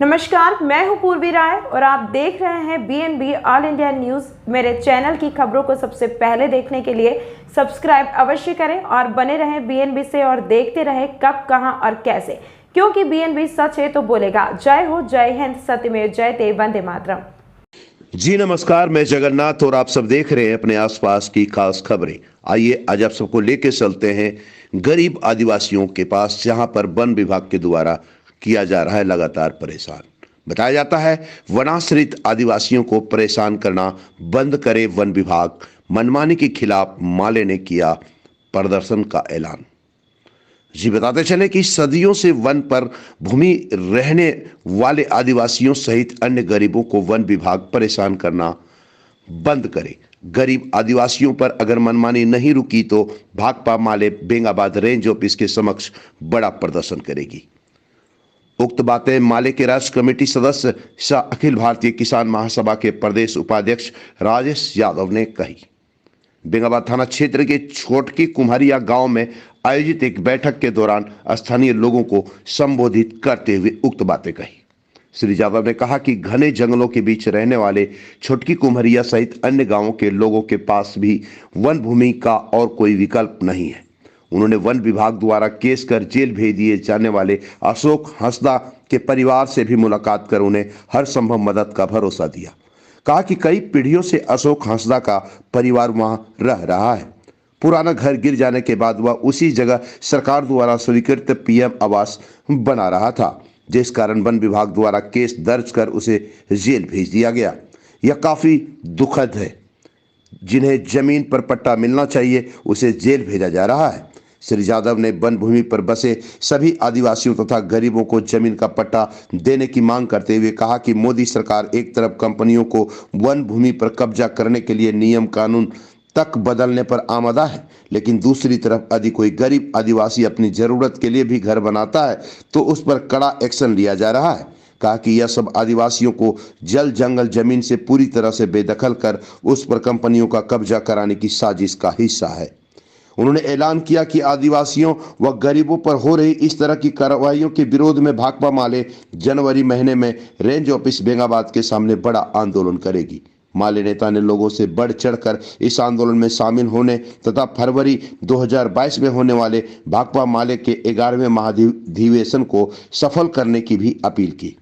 नमस्कार, मैं हूं पूर्वी राय और आप देख रहे हैं बीएनबी ऑल इंडिया न्यूज़। मेरे चैनल की खबरों को सबसे पहले देखने के लिए सब्सक्राइब अवश्य करें और बने रहें बीएनबी से और देखते रहें कब, कहां और कैसे, क्योंकि बीएनबी सच है तो बोलेगा। जय हो, जय हिंद, सत्यमेव जयते, वंदे मातरम। जी नमस्कार, मैं जगन्नाथ और आप सब देख रहे हैं अपने आसपास की खास खबरें। आइए आज आप सबको लेके चलते हैं गरीब आदिवासियों के पास, जहां पर वन विभाग के द्वारा किया जा रहा है लगातार परेशान। बताया जाता है वनाश्रित आदिवासियों को परेशान करना बंद करे वन विभाग। मनमानी के खिलाफ माले ने किया प्रदर्शन का ऐलान। जी बताते चले कि सदियों से वन पर भूमि रहने वाले आदिवासियों सहित अन्य गरीबों को वन विभाग परेशान करना बंद करे। गरीब आदिवासियों पर अगर मनमानी नहीं रुकी तो भाकपा माले बेंगाबाद रेंज ऑफिस के समक्ष बड़ा प्रदर्शन करेगी। उक्त बातें माले के राष्ट्र कमेटी सदस्य सह अखिल भारतीय किसान महासभा के प्रदेश उपाध्यक्ष राजेश यादव ने कही। बेंगाबाद थाना क्षेत्र के छोटकी कुम्हरिया गांव में आयोजित एक बैठक के दौरान स्थानीय लोगों को संबोधित करते हुए उक्त बातें कही। श्री यादव ने कहा कि घने जंगलों के बीच रहने वाले छोटकी कुम्हरिया सहित अन्य गांवों के लोगों के पास भी वन भूमि का और कोई विकल्प नहीं है। उन्होंने वन विभाग द्वारा केस कर जेल भेज दिए जाने वाले अशोक हंसदा के परिवार से भी मुलाकात कर उन्हें हर संभव मदद का भरोसा दिया। कहा कि कई पीढ़ियों से अशोक हंसदा का परिवार वहां रह रहा है। पुराना घर गिर जाने के बाद वह उसी जगह सरकार द्वारा स्वीकृत पीएम आवास बना रहा था, जिस कारण वन विभाग द्वारा केस दर्ज कर उसे जेल भेज दिया गया। यह काफी दुखद है। जिन्हें जमीन पर पट्टा मिलना चाहिए उसे जेल भेजा जा रहा है। श्री यादव ने वन भूमि पर बसे सभी आदिवासियों तथा गरीबों को जमीन का पट्टा देने की मांग करते हुए कहा कि मोदी सरकार एक तरफ कंपनियों को वन भूमि पर कब्जा करने के लिए नियम कानून तक बदलने पर आमादा है, लेकिन दूसरी तरफ यदि कोई गरीब आदिवासी अपनी जरूरत के लिए भी घर बनाता है तो उस पर कड़ा एक्शन लिया जा रहा है। कहा कि यह सब आदिवासियों को जल जंगल जमीन से पूरी तरह से बेदखल कर उस पर कंपनियों का कब्जा कराने की साजिश का हिस्सा है। उन्होंने ऐलान किया कि आदिवासियों व गरीबों पर हो रही इस तरह की कार्रवाइयों के विरोध में भाकपा माले जनवरी महीने में रेंज ऑफिस बेंगाबाद के सामने बड़ा आंदोलन करेगी। माले नेता ने लोगों से बढ़ चढ़कर इस आंदोलन में शामिल होने तथा फरवरी 2022 में होने वाले भाकपा माले के 11वें महाधिवेशन को सफल करने की भी अपील की।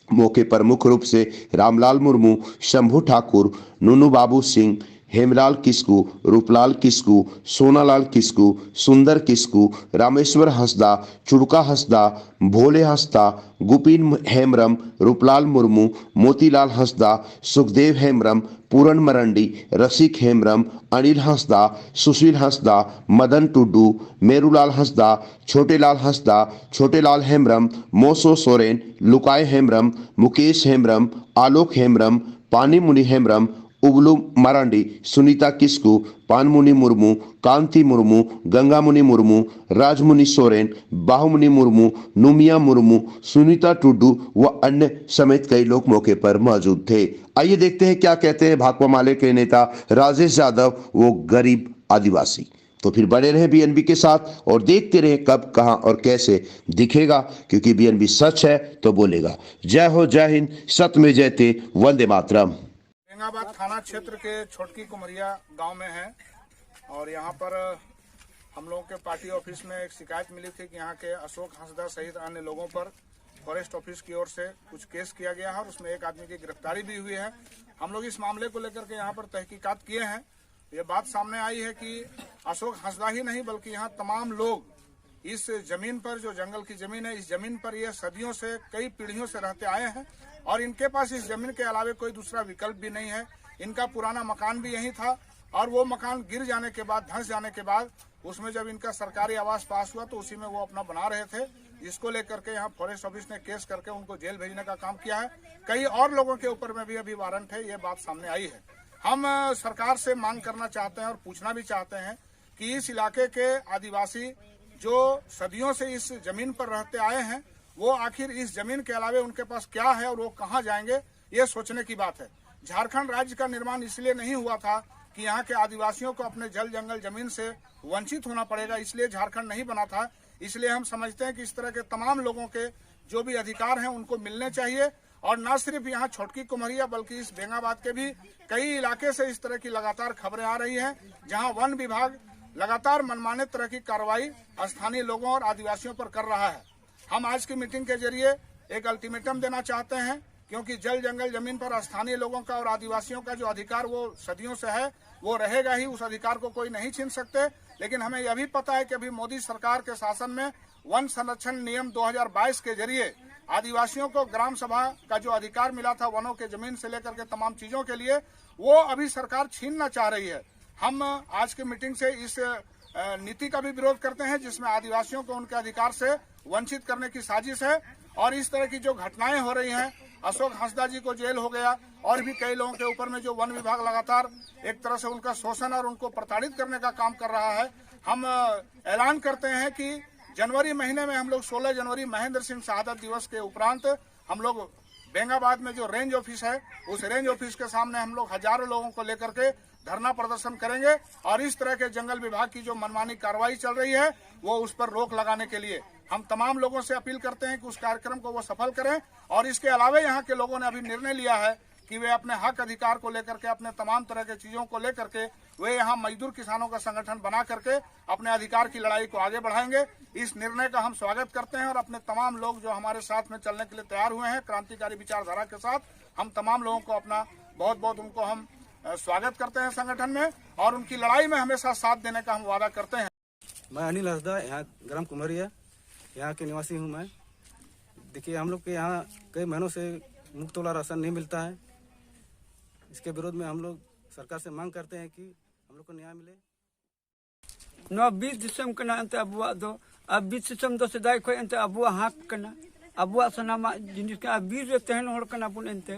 मौके पर मुख्य रूप से रामलाल मुर्मू, शंभू ठाकुर, नूनू बाबू सिंह, हेमलाल किस्कू, रूपलाल किस्कू, सोनालाल किस्कू, सुंदर किस्कू, रामेश्वर हंसदा, चुड़का हंसदा, भोले हंसदा, गुपिन हेमरम, रूपलाल मुर्मू, मोतीलाल हंसदा, सुखदेव हेमरम, पूरन मरंडी, रसिक हेमरम, अनिल हंसदा, सुशील हंसदा, मदन टुड्डू, मेरूलाल हंसदा, छोटेलाल हंसदा, छोटेलाल हेमरम, मोसो सोरेन, लुकाय हेमरम, मुकेश हेमरम, आलोक हेमरम, पानी मुनि हेमरम, उबलू मरांडी, सुनीता किस्कू, पानमुनि मुर्मू, कांति मुर्मू, गंगामुनि मुर्मू, राजमुनि सोरेन, बाहुमुनि मुर्मू, नुमिया मुर्मू, सुनीता टुड्डू व अन्य समेत कई लोग मौके पर मौजूद थे। आइए देखते हैं क्या कहते हैं भाकपा माले के नेता राजेश यादव, वो गरीब आदिवासी। तो फिर बने रहे बीएनबी के साथ और देखते रहे कब, कहां और कैसे दिखेगा, क्योंकि बीएनबी सच है तो बोलेगा। जय हो, जय हिंद, सत्य में जयते, वंदे मातरम। बेंगाबाद थाना क्षेत्र के छोटकी कुमरिया गांव में है और यहाँ पर हम लोगों के पार्टी ऑफिस में एक शिकायत मिली थी कि यहाँ के अशोक हंसदा सहित अन्य लोगों पर फॉरेस्ट ऑफिस की ओर से कुछ केस किया गया है और उसमें एक आदमी की गिरफ्तारी भी हुई है। हम लोग इस मामले को लेकर के यहाँ पर तहकीकात किए हैं। ये बात सामने आई है कि अशोक हंसदा ही नहीं बल्कि यहाँ तमाम लोग इस जमीन पर, जो जंगल की जमीन है, इस जमीन पर ये सदियों से, कई पीढ़ियों से रहते आए हैं और इनके पास इस जमीन के अलावा कोई दूसरा विकल्प भी नहीं है। इनका पुराना मकान भी यही था और वो मकान गिर जाने के बाद, धंस जाने के बाद, उसमें जब इनका सरकारी आवास पास हुआ तो उसी में वो अपना बना रहे थे। इसको लेकर के यहाँ फॉरेस्ट ऑफिस ने केस करके उनको जेल भेजने का काम किया है। कई और लोगों के ऊपर में भी अभी वारंट है। ये बात सामने आई है। हम सरकार से मांग करना चाहते हैं और पूछना भी चाहते हैं कि इस इलाके के आदिवासी जो सदियों से इस जमीन पर रहते आए हैं, वो आखिर इस जमीन के अलावा उनके पास क्या है और वो कहाँ जाएंगे, ये सोचने की बात है। झारखंड राज्य का निर्माण इसलिए नहीं हुआ था कि यहाँ के आदिवासियों को अपने जल जंगल जमीन से वंचित होना पड़ेगा, इसलिए झारखंड नहीं बना था। इसलिए हम समझते हैं कि इस तरह के तमाम लोगों के जो भी अधिकार हैं उनको मिलने चाहिए। और न सिर्फ यहाँ छोटकी कुमरिया बल्कि इस बेंगाबाद के भी कई इलाके से इस तरह की लगातार खबरें आ रही हैं, जहां वन विभाग लगातार मनमाने तरह की कार्रवाई स्थानीय लोगों और आदिवासियों पर कर रहा है। हम आज की मीटिंग के जरिए एक अल्टीमेटम देना चाहते हैं, क्योंकि जल जंगल जमीन पर स्थानीय लोगों का और आदिवासियों का जो अधिकार वो सदियों से है वो रहेगा ही, उस अधिकार को कोई नहीं छीन सकते। लेकिन हमें यह भी पता है कि अभी मोदी सरकार के शासन में वन संरक्षण नियम 2022 के जरिए आदिवासियों को ग्राम सभा का जो अधिकार मिला था वनों के जमीन से लेकर के तमाम चीजों के लिए, वो अभी सरकार छीनना चाह रही है। हम आज की मीटिंग से इस नीति का भी विरोध करते हैं जिसमें आदिवासियों को उनके अधिकार से वंचित करने की साजिश है। और इस तरह की जो घटनाएं हो रही हैं, अशोक हंसदा जी को जेल हो गया और भी कई लोगों के ऊपर में जो वन विभाग लगातार एक तरह से उनका शोषण और उनको प्रताड़ित करने का काम कर रहा है। हम ऐलान करते हैं कि जनवरी महीने में हम लोग 16 जनवरी महेंद्र सिंह शहादत दिवस के उपरांत हम लोग बेंगाबाद में जो रेंज ऑफिस है उस रेंज ऑफिस के सामने हम लोग हजारों लोगों को लेकर के धरना प्रदर्शन करेंगे और इस तरह के जंगल विभाग की जो मनमानी कार्रवाई चल रही है वो उस पर रोक लगाने के लिए हम तमाम लोगों से अपील करते हैं कि उस कार्यक्रम को वो सफल करें। और इसके अलावा यहाँ के लोगों ने अभी निर्णय लिया है कि वे अपने हक अधिकार को लेकर के, अपने तमाम तरह के चीजों को लेकर के वे यहाँ मजदूर किसानों का संगठन बना करके अपने अधिकार की लड़ाई को आगे बढ़ाएंगे। इस निर्णय का हम स्वागत करते हैं और अपने तमाम लोग जो हमारे साथ में चलने के लिए तैयार हुए हैं क्रांतिकारी विचारधारा के साथ, हम तमाम लोगों को अपना बहुत बहुत उनको हम स्वागत करते हैं संगठन में और उनकी लड़ाई में हमेशा साथ देने का हम वादा करते हैं। मैं अनिल हंसदा, यहाँ ग्राम कुमरिया यहाँ के निवासी हूँ मैं। देखिए, हम लोग के यहाँ कई महीनों से मुफ्त वाला राशन नहीं मिलता है। इसके विरोध में हम लोग सरकार से मांग करते हैं कि हम लोग को न्याय मिले। 20 दिसम कना अंत अबुआ दो अब 20 दिसम दो सेदाय खो अंत अबुआ हाक कना अबुआ सनामा जिनिस का बीर तेहन होड़ कना बुन अंत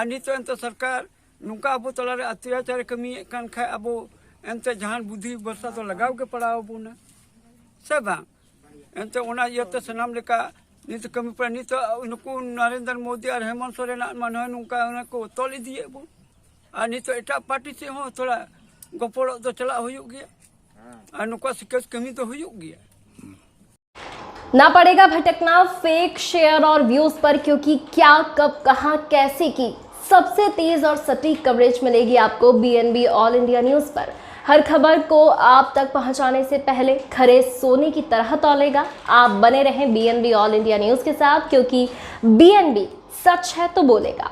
नित अंत सरकार नुका अबु तलारे अत्याचार कमी कान खा अबु अंत जहान बुद्धि वर्षा तो लगाव के पड़ाव बुना सब अंत ओना यत सनाम लेका नित कमी पर नित उनको नरेंद्र मोदी और हेमंत सोरेन मन नुका उनको तोली दिए बु और नित एटा पार्टी से हो थोड़ा गोपड़ तो चला हुयुग गया और नुका सिकस कमी तो हुयुग गया। ना पड़ेगा भटकना फेक शेयर और व्यूज पर, क्योंकि क्या कब कहां कैसे की सबसे तेज और सटीक कवरेज मिलेगी आपको बीएनबी ऑल इंडिया न्यूज पर। हर खबर को आप तक पहुंचाने से पहले खरे सोने की तरह तौलेगा। आप बने रहें बीएनबी ऑल इंडिया न्यूज के साथ, क्योंकि बीएनबी सच है तो बोलेगा।